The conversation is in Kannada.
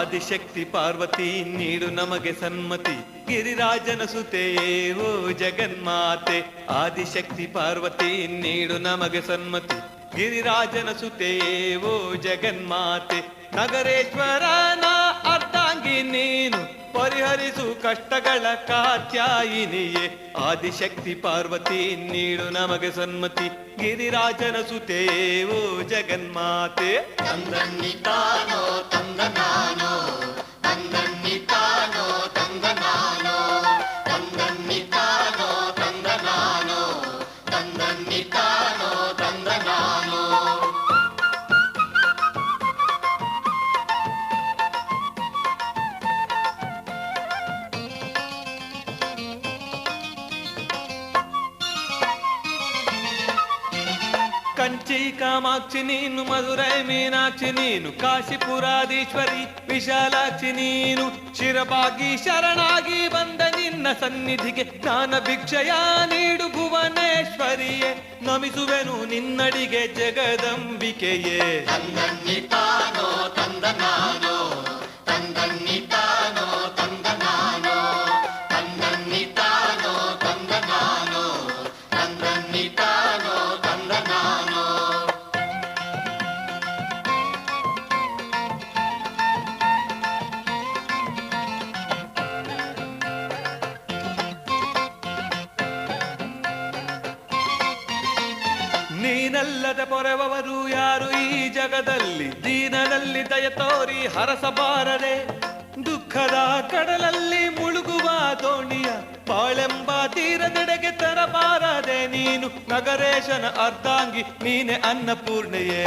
ಆದಿಶಕ್ತಿ ಪಾರ್ವತಿ ನೀಡು ನಮಗೆ ಸನ್ಮತಿ, ಗಿರಿರಾಜನ ಸುತೆಯೇ ಓ ಜಗನ್ಮಾತೆ. ಆದಿಶಕ್ತಿ ಪಾರ್ವತಿ ನೀಡು ನಮಗೆ ಸನ್ಮತಿ, ಗಿರಿರಾಜನ ಸುತೆಯೇ ಓ ಜಗನ್ಮಾತೆ. ನಗರೇಶ್ವರನ ಅರ್ಧಾಂಗಿ ನೀನು, ಪರಿಹರಿಸು ಕಷ್ಟಗಳ ಕಾತ್ಯಾಯಿನಿಯೇ. ಆದಿಶಕ್ತಿ ಪಾರ್ವತಿ ನೀಡು ನಮಗೆ ಸನ್ಮತಿ, ಗಿರಿರಾಜನ ಸುತೆಯೇ ಓ ಜಗನ್ಮಾತೆ. ತಂದನ್ನಿತಾನೋ ತಂದನಾನೋ, ತಂದನ್ನಿತಾನೋ ತಂದನಾನೋ, ತಂದನ್ನಿತಾನೋ ತಂದನಾನೋ, ತಂದನ್ನಿತಾನೋ ತಂದನಾನೋ. ಕಂಚಿ ಕಾಮಾಕ್ಷಿ ನೀನು, ಮಧುರೈ ಮೀನಾಕ್ಷಿ ನೀನು, ಕಾಶಿಪುರಾದೀಶ್ವರಿ ವಿಶಾಲಾಕ್ಷಿ ನೀನು. ಶಿರಬಾಗಿ ಶರಣಾಗಿ ಬಂದ ನಿನ್ನ ಸನ್ನಿಧಿಗೆ ಜ್ಞಾನ ಭಿಕ್ಷಯ ನೀಡು ಭುವನೇಶ್ವರಿಯೇ. ನಮಿಸುವೆನು ನಿನ್ನಡಿಗೆ ಜಗದಂಬಿಕೆಯೇ. ತಂದನ್ನಿತಾನೋ ತಂದನಾನೋ, ತಂದನ್ನಿತಾನೋ ತಂದನಾನೋ, ತಂದನ್ನಿತಾನೋ ತಂದನಾನೋ, ತಂದನ್ನಿತಾನೋ ತಂದನಾನೋ. ನೀನಲ್ಲದ ಪೊರೆವವರು ಯಾರು ಈ ಜಗದಲ್ಲಿ, ದೀನದಲ್ಲಿ ದಯ ತೋರಿ ಹರಸಬಾರದೆ. ದುಃಖದ ಕಡಲಲ್ಲಿ ಮುಳುಗುವ ದೋಣಿಯ ಬಾಳೆಂಬ ತೀರದೆಡೆಗೆ ತರಬಾರದೆ ನೀನು. ನಗರೇಶನ ಅರ್ಧಾಂಗಿ ನೀನೆ ಅನ್ನಪೂರ್ಣೆಯೇ.